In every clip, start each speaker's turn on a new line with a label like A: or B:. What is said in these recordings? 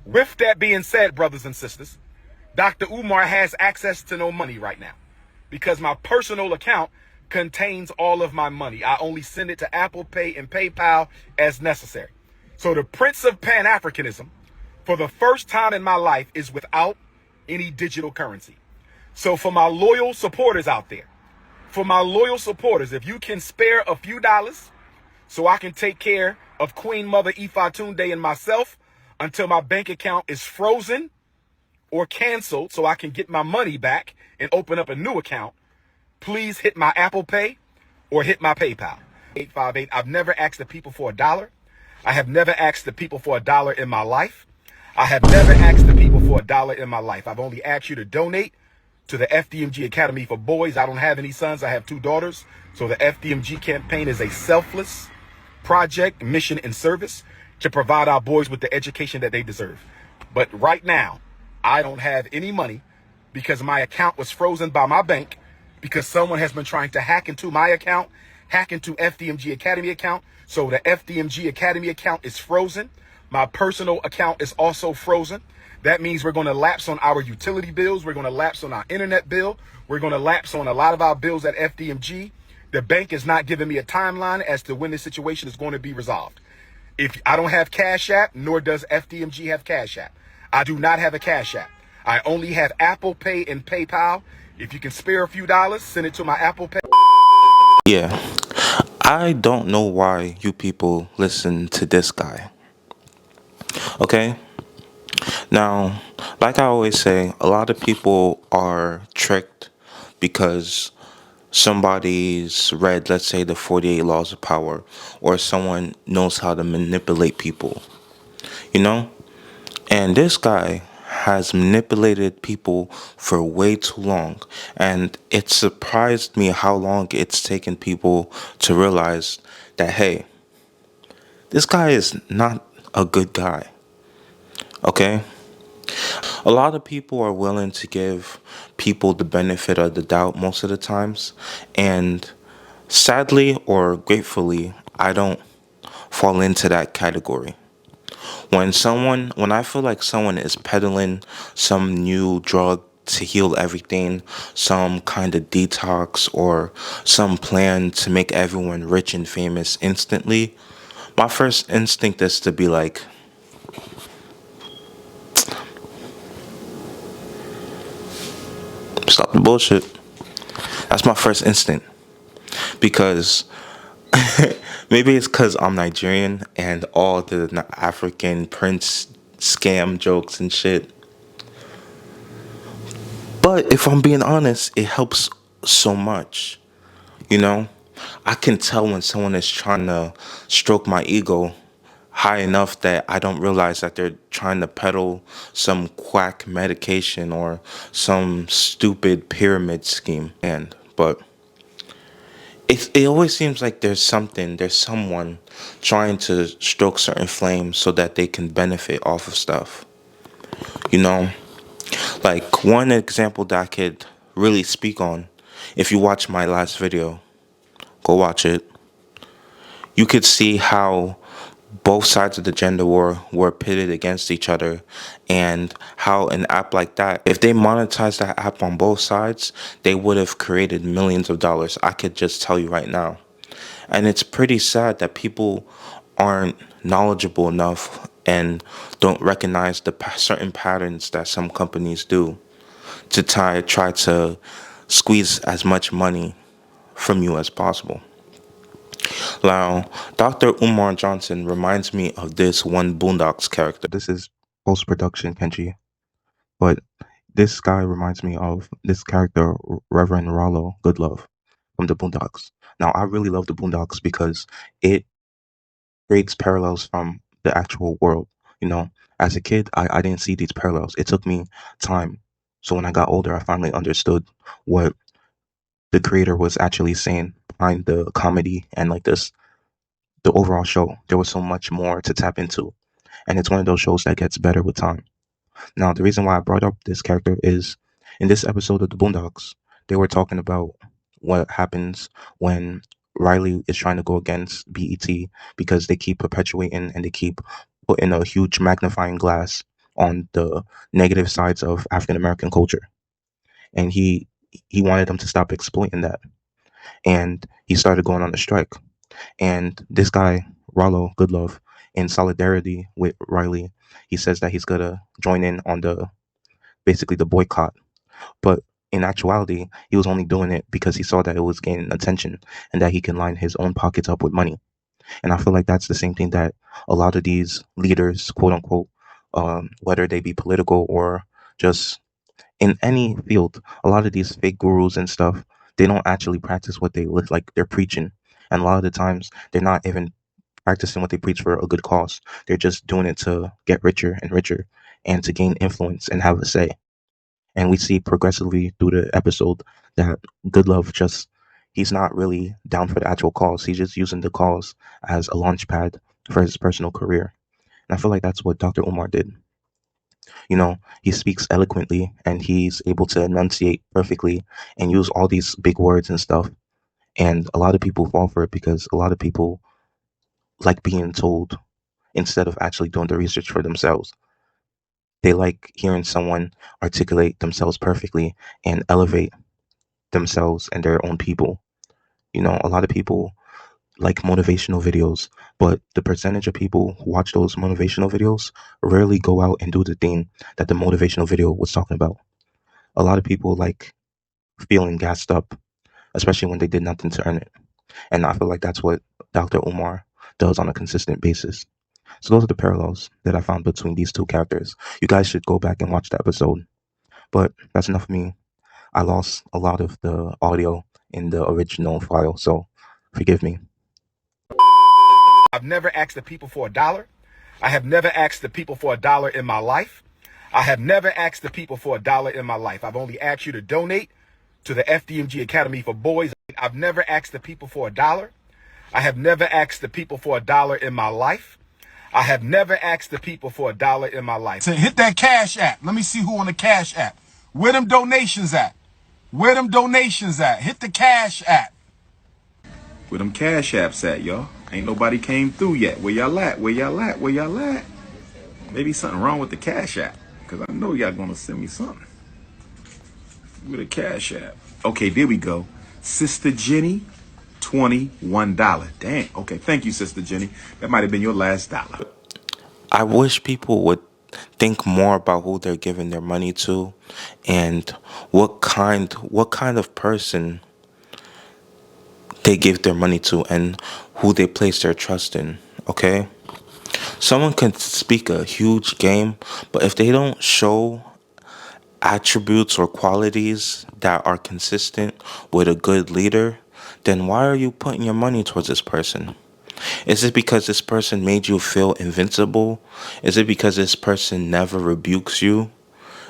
A: With that being said, brothers and sisters, Dr. Umar has access to no money right now because my personal account contains all of my money. I only send it to Apple Pay and PayPal as necessary. So the Prince of Pan-Africanism, for the first time in my life, is without any digital currency. So for my loyal supporters out there, if you can spare a few dollars so I can take care of Queen Mother Ifatunde and myself until my bank account is frozen or canceled so I can get my money back and open up a new account, please hit my Apple Pay or hit my PayPal. 858. I've never asked the people for $1. I have never asked the people for $1 in my life. I have never asked the people for $1 in my life. I've only asked you to donate to the FDMG Academy for Boys. I don't have any sons. I have 2 daughters. So the FDMG campaign is a selfless project, mission, and service to provide our boys with the education that they deserve. But right now, I don't have any money because my account was frozen by my bank because someone has been trying to hack into my account, hack into FDMG Academy account. So the FDMG Academy account is frozen. My personal account is also frozen. That means we're going to lapse on our utility bills. We're going to lapse on our internet bill. We're going to lapse on a lot of our bills at FDMG. The bank is not giving me a timeline as to when this situation is going to be resolved. If I don't have Cash App, nor does FDMG have Cash App. I do not have a Cash App. I only have Apple Pay and PayPal. If you can spare a few dollars, send it to my Apple Pay.
B: Yeah, I don't know why you people listen to this guy. Okay? Now, like I always say, a lot of people are tricked because somebody's read, let's say, the 48 Laws of Power, or someone knows how to manipulate people, you know? And this guy has manipulated people for way too long. And it surprised me how long it's taken people to realize that, hey, this guy is not a good guy. Okay? A lot of people are willing to give people the benefit of the doubt most of the times. And sadly or gratefully, I don't fall into that category. When I feel like someone is peddling some new drug to heal everything, some kind of detox, or some plan to make everyone rich and famous instantly, my first instinct is to be like, stop the bullshit. That's my first instinct. Because maybe it's because I'm Nigerian and all the African prince scam jokes and shit. But if I'm being honest, it helps so much. You know, I can tell when someone is trying to stroke my ego high enough that I don't realize that they're trying to peddle some quack medication or some stupid pyramid scheme. But it always seems like there's someone trying to stroke certain flames so that they can benefit off of stuff. You know, like one example that I could really speak on, if you watch my last video, go watch it. You could see how both sides of the gender war were pitted against each other, and how an app like that, if they monetized that app on both sides, they would have created millions of dollars. I could just tell you right now. And it's pretty sad that people aren't knowledgeable enough and don't recognize the certain patterns that some companies do to try to squeeze as much money from you as possible. Now, Dr. Umar Johnson reminds me of this one Boondocks character. This is post production, Kenji, but this guy reminds me of this character, Reverend Rollo Goodlove from the Boondocks. Now, I really love the Boondocks because it creates parallels from the actual world. You know, as a kid, I didn't see these parallels. It took me time. So when I got older, I finally understood what the creator was actually saying behind the comedy and like the overall show. There was so much more to tap into. And it's one of those shows that gets better with time. Now, the reason why I brought up this character is in this episode of the Boondocks, they were talking about what happens when Riley is trying to go against BET because they keep perpetuating and they keep putting a huge magnifying glass on the negative sides of African American culture, and he wanted them to stop exploiting that, and he started going on a strike. And this guy, Rollo Goodlove, in solidarity with Riley, he says that he's gonna join in on the basically the boycott. But in actuality, he was only doing it because he saw that it was gaining attention and that he can line his own pockets up with money. And I feel like that's the same thing that a lot of these leaders, quote unquote, whether they be political or just in any field, a lot of these fake gurus and stuff, they don't actually practice what they look like they're preaching. And a lot of the times, they're not even practicing what they preach for a good cause. They're just doing it to get richer and richer and to gain influence and have a say. And we see progressively through the episode that Goodlove just, he's not really down for the actual cause. He's just using the cause as a launch pad for his personal career. And I feel like that's what Dr. Umar did. You know, he speaks eloquently and he's able to enunciate perfectly and use all these big words and stuff. And a lot of people fall for it because a lot of people like being told instead of actually doing the research for themselves. They like hearing someone articulate themselves perfectly and elevate themselves and their own people. You know, a lot of people like motivational videos, but the percentage of people who watch those motivational videos rarely go out and do the thing that the motivational video was talking about. A lot of people like feeling gassed up, especially when they did nothing to earn it. And I feel like that's what Dr. Umar does on a consistent basis. So those are the parallels that I found between these two characters. You guys should go back and watch the episode. But that's enough of me. I lost a lot of the audio in the original file, so forgive me.
A: I've never asked the people for $1. I have never asked the people for $1 in my life. I have never asked the people for $1 in my life. I've only asked you to donate to the FDMG Academy for Boys. I've never asked the people for $1. I have never asked the people for $1 in my life. I have never asked the people for $1 in my life.
C: So hit that Cash App. Let me see who on the Cash App. Where them donations at? Where them donations at? Hit the Cash App.
D: Where them Cash Apps at, y'all? Ain't nobody came through yet. Where y'all at? Where y'all at? Where y'all at? Maybe something wrong with the Cash App, because I know y'all gonna send me something. With a Cash App. Okay, there we go. Sister Jenny, $21. Dang. Okay, thank you, Sister Jenny. That might have been your last dollar.
B: I wish people would think more about who they're giving their money to and what kind of person they give their money to and who they place their trust in, okay? Someone can speak a huge game, but if they don't show attributes or qualities that are consistent with a good leader, then why are you putting your money towards this person? Is it because this person made you feel invincible? Is it because this person never rebukes you?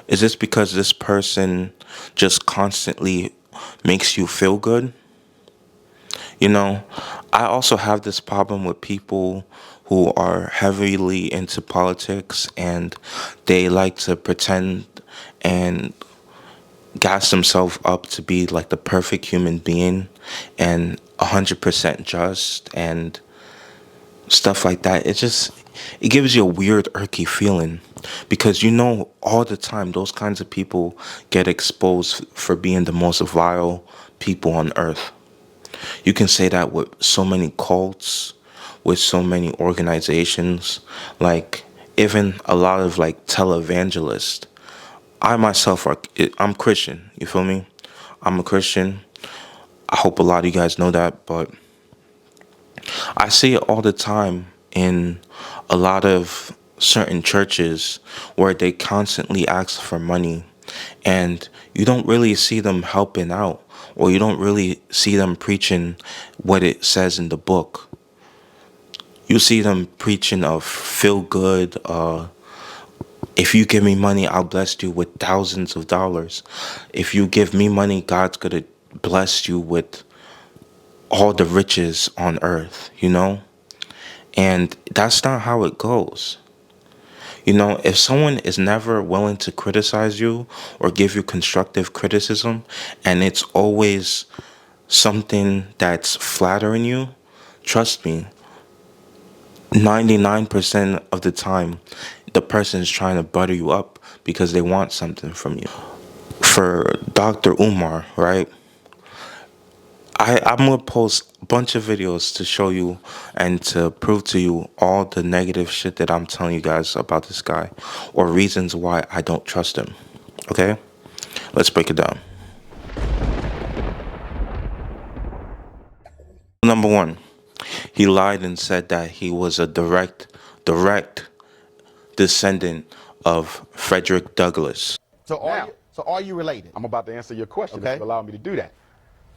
B: Is this because this person just constantly makes you feel good? You know, I also have this problem with people who are heavily into politics and they like to pretend and gas themselves up to be like the perfect human being and 100% just and stuff like that. It gives you a weird irky feeling because you know all the time those kinds of people get exposed for being the most vile people on earth. You can say that with so many cults, with so many organizations, like even a lot of like televangelists. I'm Christian, you feel me? I'm a Christian. I hope a lot of you guys know that, but I see it all the time in a lot of certain churches where they constantly ask for money and you don't really see them helping out or you don't really see them preaching what it says in the book. You see them preaching of feel good, if you give me money, I'll bless you with thousands of dollars. If you give me money, God's gonna bless you with all the riches on earth, you know? And that's not how it goes. You know, if someone is never willing to criticize you or give you constructive criticism, and it's always something that's flattering you, trust me, 99% of the time, the person is trying to butter you up because they want something from you. For Dr. Umar, right? I'm gonna post a bunch of videos to show you and to prove to you all the negative shit that I'm telling you guys about this guy, or reasons why I don't trust him. Okay? Let's break it down. Number one, he lied and said that he was a direct descendant of Frederick Douglass.
E: So are you related?
A: I'm about to answer your question
E: Okay.
A: if you allow me to do that.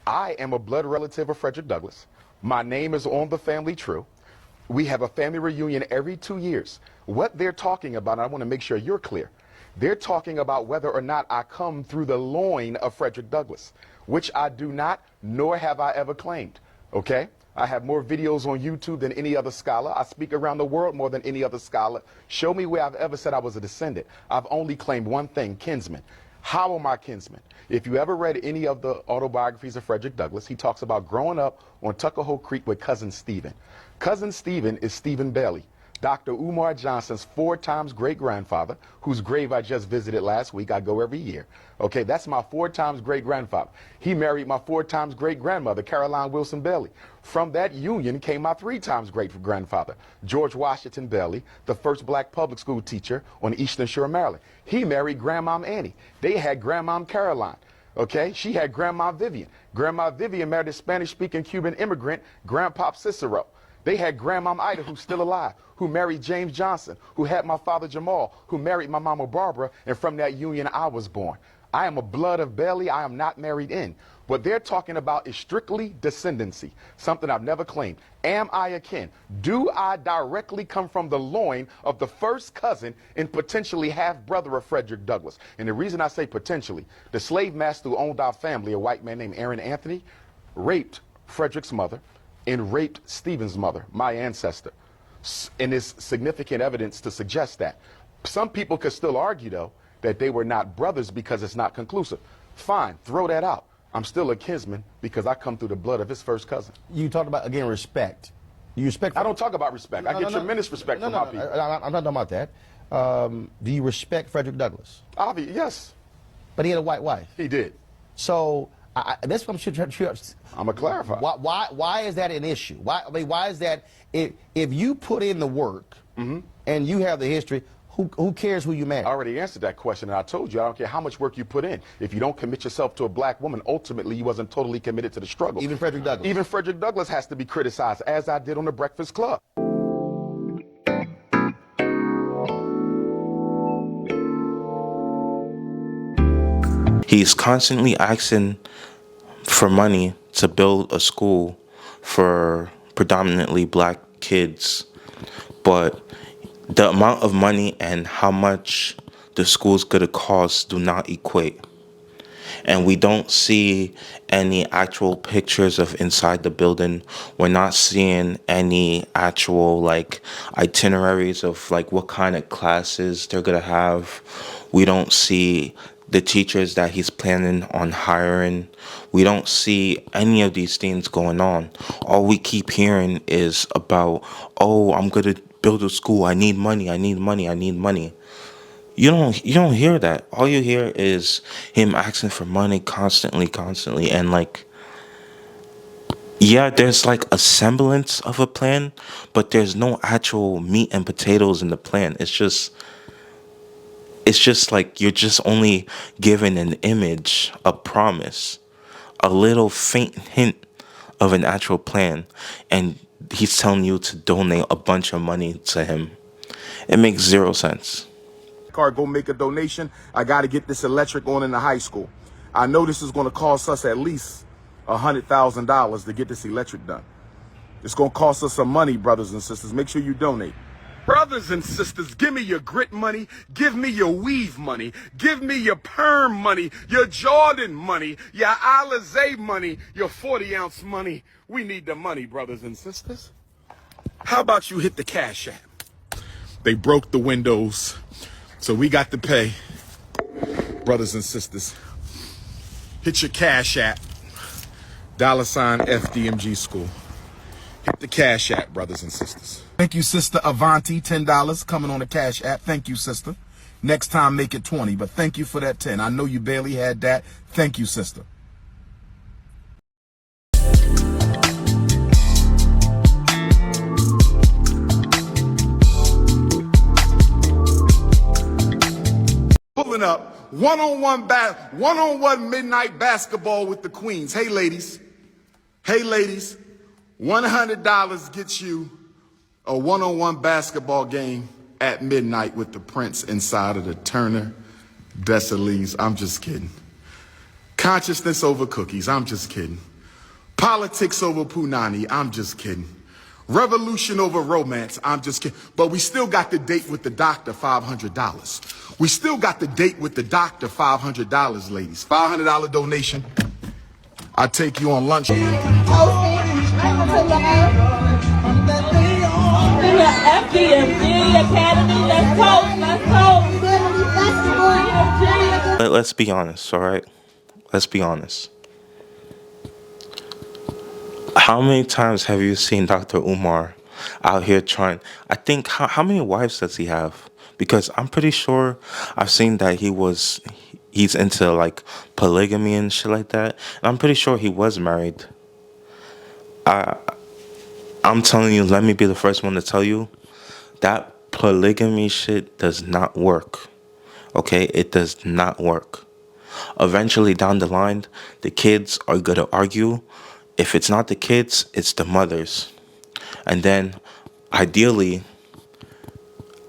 A: I am a blood relative of Frederick Douglass. My name is on the family tree. We have a family reunion every 2 years. What they're talking about, and I want to make sure you're clear, they're talking about whether or not I come through the loin of Frederick Douglass, which I do not, nor have I ever claimed. Okay? I have more videos on YouTube than any other scholar. I speak around the world more than any other scholar. Show me where I've ever said I was a descendant. I've only claimed one thing, kinsman. How am I kinsman? If you ever read any of the autobiographies of Frederick Douglass, he talks about growing up on Tuckahoe Creek with Cousin Stephen. Cousin Stephen is Stephen Bailey, Dr. Umar Johnson's 4 times great-grandfather, whose grave I just visited last week. I go every year. Okay, that's my 4 times great-grandfather. He married my 4 times great-grandmother, Caroline Wilson Bailey. From that union came my 3 times great-grandfather, George Washington Bailey, the first black public school teacher on the Eastern Shore of Maryland. He married Grandmom Annie. They had Grandmom Caroline. Okay, she had Grandma Vivian. Grandma Vivian married a Spanish-speaking Cuban immigrant, Grandpop Cicero. They had Grandmom Ida, who's still alive, who married James Johnson, who had my father Jamal, who married my mama Barbara, and from that union I was born. I am a blood of Bailey. I am not married in. What they're talking about is strictly descendancy, something I've never claimed. Am I a kin? Do I directly come from the loin of the first cousin and potentially half-brother of Frederick Douglass? And the reason I say potentially, the slave master who owned our family, a white man named Aaron Anthony, raped Frederick's mother and raped Stephen's mother, my ancestor. And there's significant evidence to suggest that. Some people could still argue, though, that they were not brothers because it's not conclusive. Fine, throw that out. I'm still a kinsman because I come through the blood of his first cousin.
E: You talked about, again, respect. You respect...
A: I don't talk about respect. I get tremendous respect from my people.
E: I'm not talking about that. Do you respect Frederick Douglass?
A: Obviously, yes.
E: But he had a white wife.
A: He did.
E: So... that's what I'm sure.
A: I'm gonna clarify.
E: Why is that an issue? Why is that if you put in the work and you have the history, who cares who you marry?
A: I already answered that question, and I told you I don't care how much work you put in. If you don't commit yourself to a black woman, ultimately you wasn't totally committed to the struggle.
E: Even Frederick Douglass.
A: Even Frederick Douglass has to be criticized, as I did on the Breakfast Club.
B: He's constantly asking for money to build a school for predominantly black kids, but the amount of money and how much the school's gonna cost do not equate. And we don't see any actual pictures of inside the building. We're not seeing any actual like itineraries of like what kind of classes they're gonna have. We don't see the teachers that he's planning on hiring. We don't see any of these things going on. All we keep hearing is about, oh, I'm gonna build a school. I need money. I need money. I need money. You don't hear that. All you hear is him asking for money constantly, and like, yeah, there's like a semblance of a plan, but there's no actual meat and potatoes in the plan. It's just like you're just only given an image, a promise, a little faint hint of an actual plan, and he's telling you to donate a bunch of money to him. It makes zero sense.
C: Go make a donation. I got to get this electric on in the high school. I know this is going to cost us at least $100,000 to get this electric done. It's going to cost us some money, brothers and sisters. Make sure you donate.
A: Brothers and sisters, give me your grit money, give me your weave money, give me your perm money, your Jordan money, your Alizé money, your 40-ounce money. We need the money, brothers and sisters. How about you hit the Cash App?
C: They broke the windows, so we got to pay. Brothers and sisters, hit your Cash App, $FDMG School. Hit the Cash App, brothers and sisters. Thank you, Sister Avanti, $10 coming on the Cash App. Thank you, sister. Next time, make it 20, but thank you for that 10. I know you barely had that. Thank you, sister. Pulling up one-on-one midnight basketball with the queens. Hey, ladies. Hey, ladies. $100 gets you a one-on-one basketball game at midnight with the Prince inside of the Turner Dessalines. I'm just kidding. Consciousness over cookies. I'm just kidding. Politics over punani. I'm just kidding. Revolution over romance. I'm just kidding. But we still got the date with the doctor, $500. We still got the date with the doctor, $500, ladies. $500 donation. I take you on lunch.
B: Let's be honest, all right? Let's be honest. How many times have you seen Dr. Umar out here trying? I think, how many wives does he have? Because I'm pretty sure I've seen that he's into like polygamy and shit like that. And I'm pretty sure he was married. I'm telling you, let me be the first one to tell you, that polygamy shit does not work. Okay? It does not work. Eventually down the line, the kids are going to argue. If it's not the kids, it's the mothers. And then, ideally,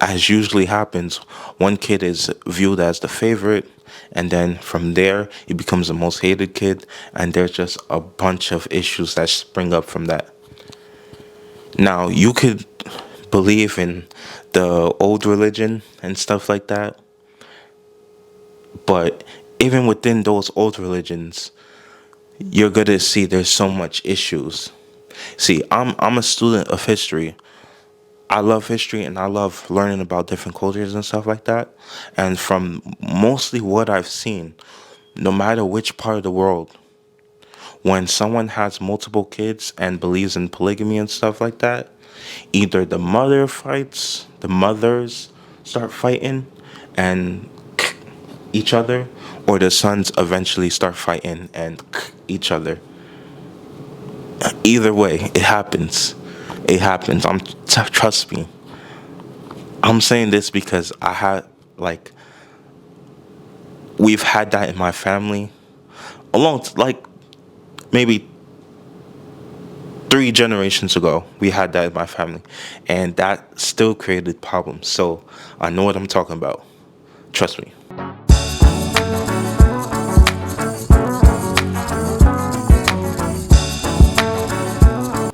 B: as usually happens, one kid is viewed as the favorite, and then from there, he becomes the most hated kid, and there's just a bunch of issues that spring up from that. Now, you could believe in the old religion and stuff like that, but even within those old religions, you're gonna see there's so much issues. See, I'm a student of history. I love history and I love learning about different cultures and stuff like that. And from mostly what I've seen, no matter which part of the world, when someone has multiple kids and believes in polygamy and stuff like that, either the mothers start fighting and each other, or the sons eventually start fighting and each other. Either way, it happens. It happens. Trust me. I'm saying this because we've had that in my family, along maybe 3 generations ago. We had that in my family, and that still created problems. So I know what I'm talking about. Trust me.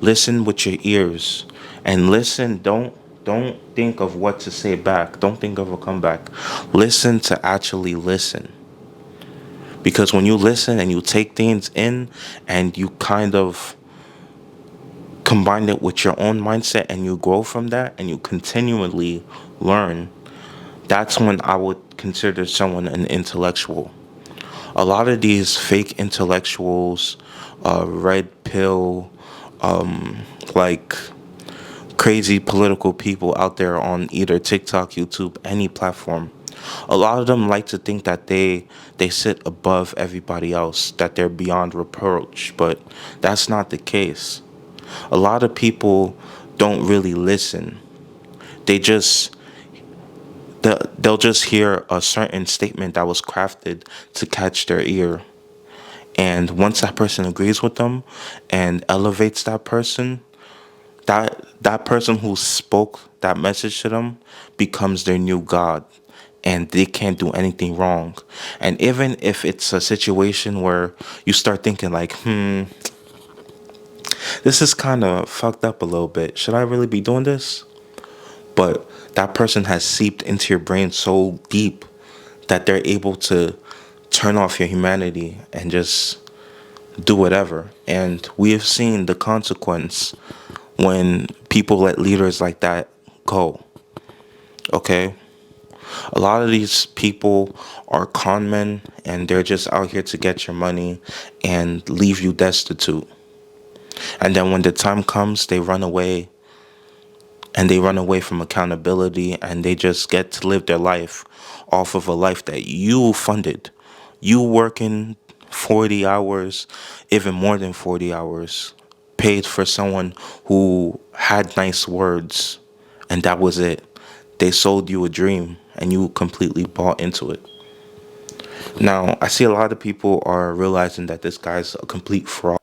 B: Listen with your ears, and listen. Don't think of what to say back. Don't think of a comeback. Listen to actually listen. Because when you listen and you take things in and you kind of combine it with your own mindset and you grow from that and you continually learn, that's when I would consider someone an intellectual. A lot of these fake intellectuals, red pill, like crazy political people out there on either TikTok, YouTube, any platform, a lot of them like to think that they sit above everybody else, that they're beyond reproach, but that's not the case. A lot of people don't really listen. They'll just hear a certain statement that was crafted to catch their ear. And once that person agrees with them and elevates that person, that person who spoke that message to them becomes their new god, and they can't do anything wrong. And even if it's a situation where you start thinking like, this is kind of fucked up a little bit. Should I really be doing this? But that person has seeped into your brain so deep that they're able to turn off your humanity and just do whatever. And we have seen the consequence when people let leaders like that go. Okay? A lot of these people are con men, and they're just out here to get your money and leave you destitute. And then when the time comes, they run away, and they run away from accountability, and they just get to live their life off of a life that you funded. You working 40 hours, even more than 40 hours, paid for someone who had nice words, and that was it. They sold you a dream, and you completely bought into it. Now, I see a lot of people are realizing that this guy's a complete fraud.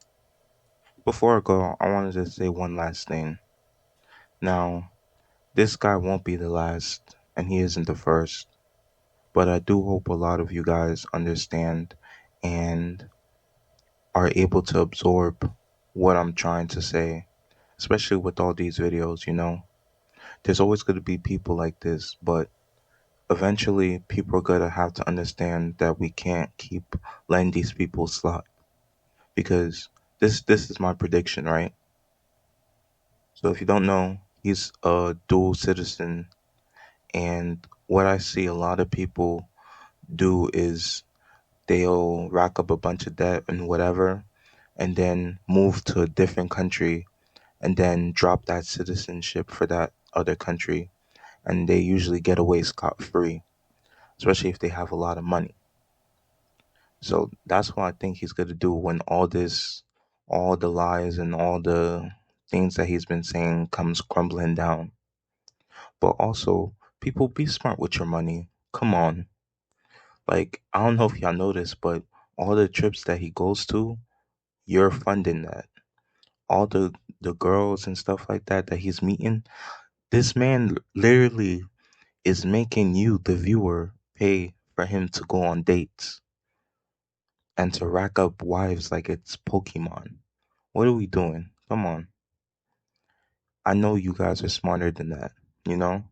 B: Before I go, I wanted to say one last thing. Now, this guy won't be the last, and he isn't the first. But I do hope a lot of you guys understand and are able to absorb what I'm trying to say, especially with all these videos. There's always going to be people like this, but eventually people are going to have to understand that we can't keep letting these people slide. Because this is my prediction, right? So if you don't know, he's a dual citizen, and what I see a lot of people do is they'll rack up a bunch of debt and whatever, and then move to a different country, and then drop that citizenship for that other country, and they usually get away scot free, especially if they have a lot of money. So that's what I think he's gonna do when all the lies and all the things that he's been saying comes crumbling down. But also, people, be smart with your money. Come on. Like, I don't know if y'all noticed, but all the trips that he goes to, you're funding that. All the girls and stuff like that he's meeting, this man literally is making you, the viewer, pay for him to go on dates and to rack up wives like it's Pokemon. What are we doing? Come on. I know you guys are smarter than that, you know?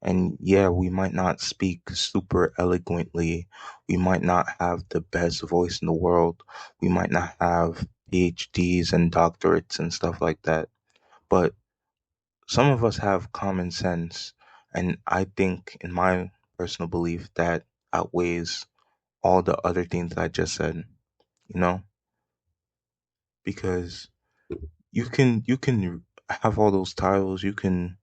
B: And yeah, we might not speak super eloquently. We might not have the best voice in the world. We might not have PhDs and doctorates and stuff like that. But some of us have common sense. And I think, in my personal belief, that outweighs all the other things that I just said, you know? Because you can have all those titles, you can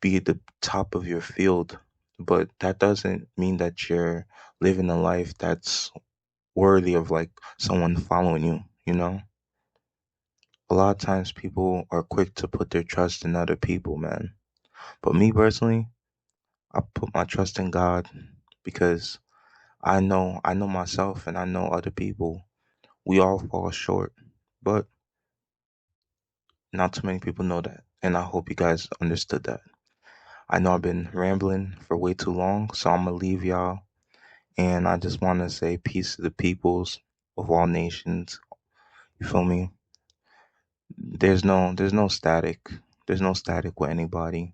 B: be at the top of your field, but that doesn't mean that you're living a life that's worthy of like someone following you. A lot of times people are quick to put their trust in other people, man. But me personally, I put my trust in God because I know myself and I know other people. We all fall short, but not too many people know that. And I hope you guys understood that. I know I've been rambling for way too long, so I'm gonna leave y'all. And I just want to say peace to the peoples of all nations. You feel me? There's no static. There's no static with anybody.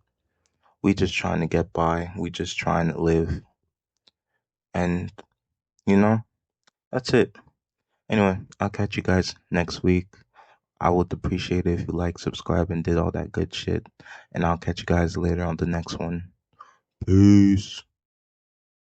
B: We just trying to get by. We just trying to live. And you know, that's it. Anyway, I'll catch you guys next week. I would appreciate it if you like, subscribe, and did all that good shit. And I'll catch you guys later on the next one. Peace.